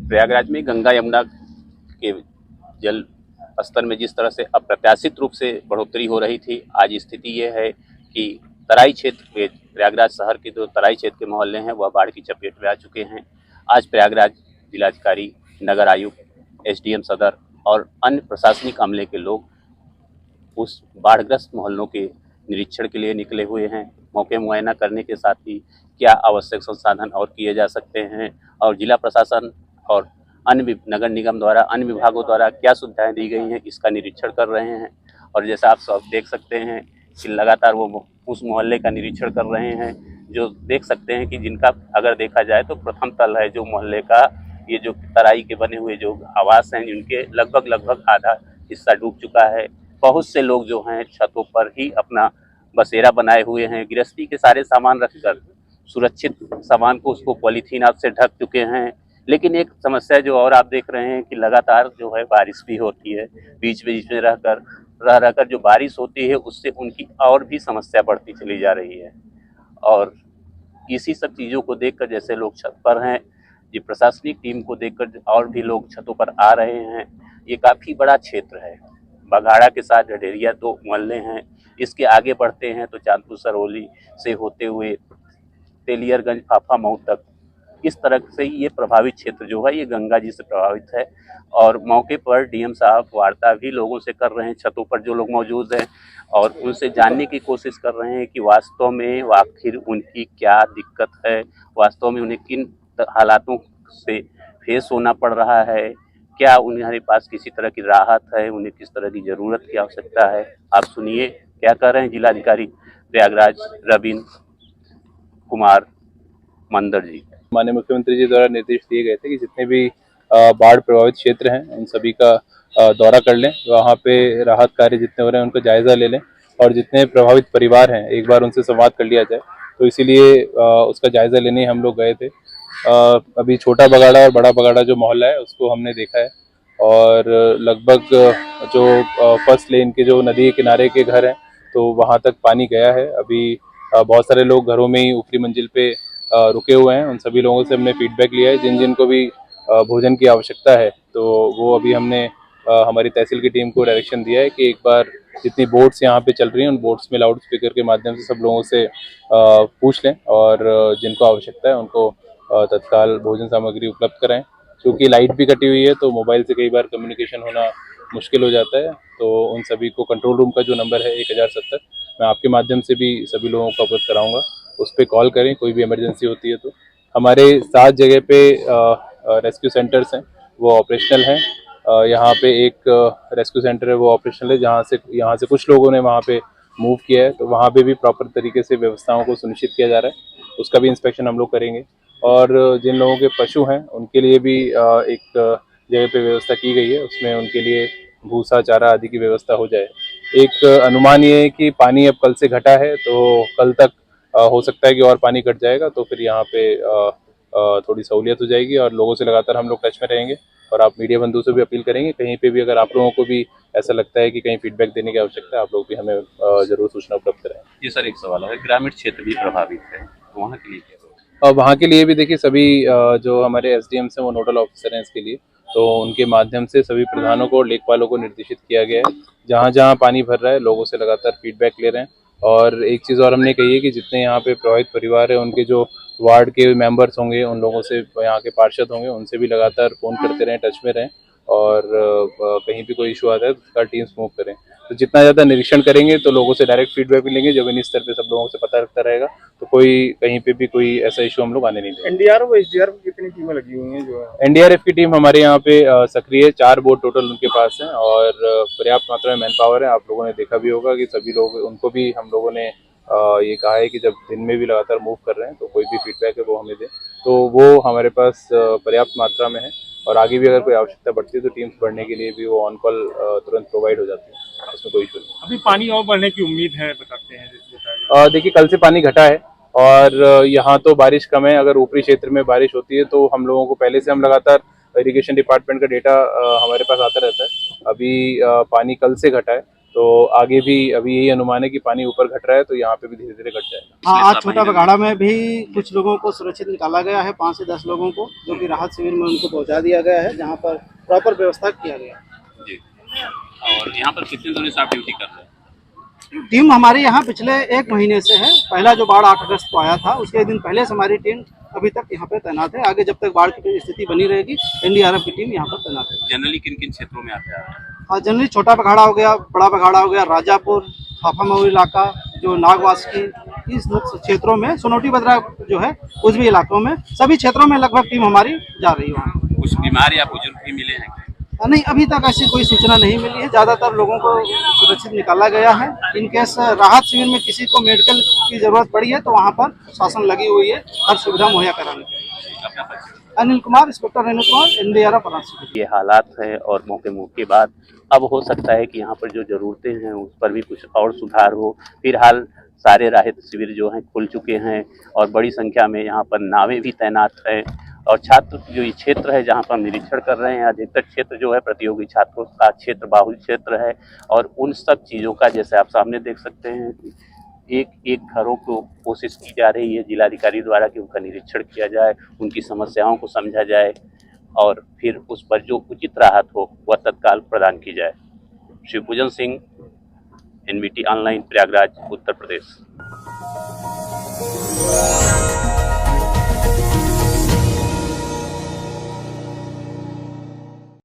प्रयागराज में गंगा यमुना के जल स्तर में जिस तरह से अप्रत्याशित रूप से बढ़ोतरी हो रही थी, आज स्थिति ये है कि तराई क्षेत्र के प्रयागराज शहर के जो तराई क्षेत्र के मोहल्ले हैं वह बाढ़ की चपेट में आ चुके हैं। आज प्रयागराज जिलाधिकारी, नगर आयुक्त, एसडीएम सदर और अन्य प्रशासनिक अमले के लोग उस बाढ़ग्रस्त मोहल्लों के निरीक्षण के लिए निकले हुए हैं। मौके मुआयना करने के साथ ही क्या आवश्यक संसाधन और किए जा सकते हैं और जिला प्रशासन और अन्य नगर निगम द्वारा, अन्य विभागों द्वारा क्या सुविधाएं दी गई हैं, इसका निरीक्षण कर रहे हैं। और जैसा आप सब देख सकते हैं कि लगातार वो उस मोहल्ले का निरीक्षण कर रहे हैं, जो देख सकते हैं कि जिनका अगर देखा जाए तो प्रथम तल है जो मोहल्ले का, ये जो तराई के बने हुए जो आवास हैं जिनके लगभग आधा हिस्सा डूब चुका है। बहुत से लोग जो हैं छतों पर ही अपना बसेरा बनाए हुए हैं, गृहस्थी के सारे सामान रखकर सुरक्षित सामान को उसको पॉलीथीन आप से ढक चुके हैं। लेकिन एक समस्या जो और आप देख रहे हैं कि लगातार जो है बारिश भी होती है, बीच बीच में रह कर जो बारिश होती है उससे उनकी और भी समस्या बढ़ती चली जा रही है। और इसी सब चीज़ों को देखकर जैसे लोग छत पर हैं, ये प्रशासनिक टीम को देखकर और भी लोग छतों पर आ रहे हैं। ये काफ़ी बड़ा क्षेत्र है, बघाड़ा के साथ ढडेरिया 2 मोहल्ले हैं। इसके आगे बढ़ते हैं तो चांदपुर सरौली से होते हुए तेलियरगंज, फाफा मऊ तक, इस तरह से ये प्रभावित क्षेत्र जो है ये गंगा जी से प्रभावित है। और मौके पर डीएम साहब वार्ता भी लोगों से कर रहे हैं, छतों पर जो लोग मौजूद हैं, और उनसे जानने की कोशिश कर रहे हैं कि वास्तव में आखिर उनकी क्या दिक्कत है, वास्तव में उन्हें किन हालातों से फेस होना पड़ रहा है, क्या उन्हें पास किसी तरह की राहत है, उन्हें किस तरह की ज़रूरत की आवश्यकता है। आप सुनिए क्या कह रहे हैं जिलाधिकारी प्रयागराज रविंद्र कुमार मंदर जी। माननीय मुख्यमंत्री जी द्वारा निर्देश दिए गए थे कि जितने भी बाढ़ प्रभावित क्षेत्र हैं उन सभी का दौरा कर लें, वहाँ पे राहत कार्य जितने हो रहे हैं उनका जायजा ले लें और जितने प्रभावित परिवार हैं एक बार उनसे संवाद कर लिया जाए। तो इसीलिए उसका जायजा लेने हम लोग गए थे। अभी छोटा बगाड़ा और बड़ा बगाड़ा जो मोहल्ला है उसको हमने देखा है और लगभग जो फर्स्ट लेन के जो नदी के किनारे के घर हैं तो वहाँ तक पानी गया है। अभी बहुत सारे लोग घरों में ही ऊपरी मंजिल पे रुके हुए हैं। उन सभी लोगों से हमने फीडबैक लिया है, जिन जिन को भी भोजन की आवश्यकता है तो वो अभी हमने हमारी तहसील की टीम को डायरेक्शन दिया है कि एक बार जितनी बोट्स यहाँ पे चल रही हैं उन बोट्स में लाउड स्पीकर के माध्यम से सब लोगों से पूछ लें और जिनको आवश्यकता है उनको तत्काल भोजन सामग्री उपलब्ध कराएं। क्योंकि लाइट भी कटी हुई है तो मोबाइल से कई बार कम्युनिकेशन होना मुश्किल हो जाता है। तो उन सभी को कंट्रोल रूम का जो नंबर है 1070, मैं आपके माध्यम से भी सभी लोगों को अवगत कराऊंगा, उस पर कॉल करें कोई भी इमरजेंसी होती है तो। हमारे 7 जगह पे रेस्क्यू सेंटर्स हैं वो ऑपरेशनल हैं। यहाँ पे एक रेस्क्यू सेंटर है वो ऑपरेशनल है, यहाँ से कुछ लोगों ने वहाँ पे मूव किया है तो वहाँ पे भी प्रॉपर तरीके से व्यवस्थाओं को सुनिश्चित किया जा रहा है, उसका भी इंस्पेक्शन हम लोग करेंगे। और जिन लोगों के पशु हैं उनके लिए भी एक जगह पे व्यवस्था की गई है, उसमें उनके लिए भूसा, चारा आदि की व्यवस्था हो जाए। एक अनुमान ये है कि पानी अब कल से घटा है तो कल तक हो सकता है कि और पानी घट जाएगा तो फिर यहाँ पे थोड़ी सहूलियत हो जाएगी और लोगों से लगातार हम लोग टच में रहेंगे। और आप मीडिया बंधु से भी अपील करेंगे, कहीं पे भी अगर आप लोगों को भी ऐसा लगता है कि कहीं फीडबैक देने की आवश्यकता है आप लोग भी हमें जरूर सूचना उपलब्ध कराएं। जी सर, एक सवाल है, ग्रामीण क्षेत्र भी प्रभावित है तो वहाँ के लिए क्या? और वहाँ के लिए भी देखिए सभी जो हमारे एसडीएम्स हैं वो नोडल ऑफिसर हैं इसके लिए, तो उनके माध्यम से सभी प्रधानों को और लेखपालों को निर्देशित किया गया है। जहाँ जहाँ पानी भर रहा है लोगों से लगातार फीडबैक ले रहे हैं। और एक चीज़ और हमने कही है कि जितने यहाँ पे प्रभावित परिवार है उनके जो वार्ड के मेंबर्स होंगे, उन लोगों से, यहाँ के पार्षद होंगे, उनसे भी लगातार फ़ोन करते रहें, टच में रहें और कहीं भी कोई इशू आता है तो उसका टीम्स मूव करें। तो जितना ज़्यादा निरीक्षण करेंगे तो लोगों से डायरेक्ट फीडबैक मिलेंगे, जमीनी स्तर पे सब लोगों से पता लगता रहेगा तो कोई कहीं पे भी कोई ऐसा इशू हम लोग आने नहीं देंगे। एनडीआरएफ एसडीआरएफ की कितनी टीमें लगी हुई हैं? जो एनडीआरएफ की टीम हमारे यहाँ पे सक्रिय है, 4 बोट टोटल उनके पास है और पर्याप्त मात्रा में मैन पावर है। आप लोगों ने देखा भी होगा कि सभी लोग, उनको भी हम लोगों ने ये कहा है कि जब दिन में भी लगातार मूव कर रहे हैं तो कोई भी फीडबैक है वो हमें दें, तो वो हमारे पास पर्याप्त मात्रा में है। और आगे भी अगर कोई आवश्यकता बढ़ती है तो टीम्स बढ़ने के लिए भी वो ऑन कॉल तुरंत प्रोवाइड हो जाती है, उसमें कोई इशू नहीं। अभी पानी और बढ़ने की उम्मीद है बताते हैं? देखिए कल से पानी घटा है और यहाँ तो बारिश कम है। अगर ऊपरी क्षेत्र में बारिश होती है तो हम लोगों को पहले से, हम लगातार इरिगेशन डिपार्टमेंट का डेटा हमारे पास आता रहता है। अभी पानी कल से घटा है तो आगे भी अभी यही अनुमान है कि पानी ऊपर घट रहा है, तो यहाँ पे भी धीरे धीरे घट जाएगा। हाँ, आज छोटा बघाड़ा में भी कुछ लोगों को सुरक्षित निकाला गया है, 5 से 10 लोगों को, जो कि राहत शिविर में उनको पहुंचा दिया गया है, जहां पर प्रॉपर व्यवस्था किया गया है। जी। और यहाँ पर कितने दिनों से आप ड्यूटी कर रहे हैं? टीम हमारी यहाँ पिछले 1 महीने से है। पहला जो बाढ़ 8 अगस्त को आया था, उसके एक दिन पहले से हमारी टीम अभी तक यहाँ पे तैनात है। आगे जब तक बाढ़ की स्थिति बनी रहेगी, एनडीआरएफ की टीम यहाँ पर तैनात है। जनरली किन किन क्षेत्रों में आते हैं? हाँ, जनरली छोटा बघाड़ा हो गया, बड़ा बघाड़ा हो गया, राजापुर, हाफामऊ इलाका, जो नागवासकी, इस क्षेत्रों में, सोनोटी बद्रा जो है, उस भी इलाकों में, सभी क्षेत्रों में लगभग टीम हमारी जा रही है वहाँ। कुछ बीमार या बुजुर्ग भी मिले हैं? नहीं, अभी तक ऐसी कोई सूचना नहीं मिली है। ज़्यादातर लोगों को सुरक्षित निकाला गया है। इन केस राहत शिविर में किसी को मेडिकल की जरूरत पड़ी है तो वहाँ पर शासन लगी हुई है हर सुविधा मुहैया कराने के लिए। Anil Kumar, inspector Anil Kumar, NDRF Varanasi. ये हालात है और मौके के बाद अब हो सकता है कि यहाँ पर जो ज़रूरतें हैं उस पर भी कुछ और सुधार हो। फिलहाल सारे राहत शिविर जो हैं खुल चुके हैं और बड़ी संख्या में यहाँ पर नावें भी तैनात हैं और छात्र जो ये क्षेत्र है जहाँ पर हम निरीक्षण कर रहे हैं, अधिकतर क्षेत्र जो है प्रतियोगी छात्रों का क्षेत्र, बाहुल क्षेत्र है और उन सब चीज़ों का जैसे आप सामने देख सकते हैं एक एक घरों को कोशिश की जा रही है जिलाधिकारी द्वारा कि उनका निरीक्षण किया जाए, उनकी समस्याओं को समझा जाए और फिर उस पर जो उचित राहत हो वह तत्काल प्रदान की जाए। Shivpujan Singh, NVT online, Prayagraj, Uttar Pradesh.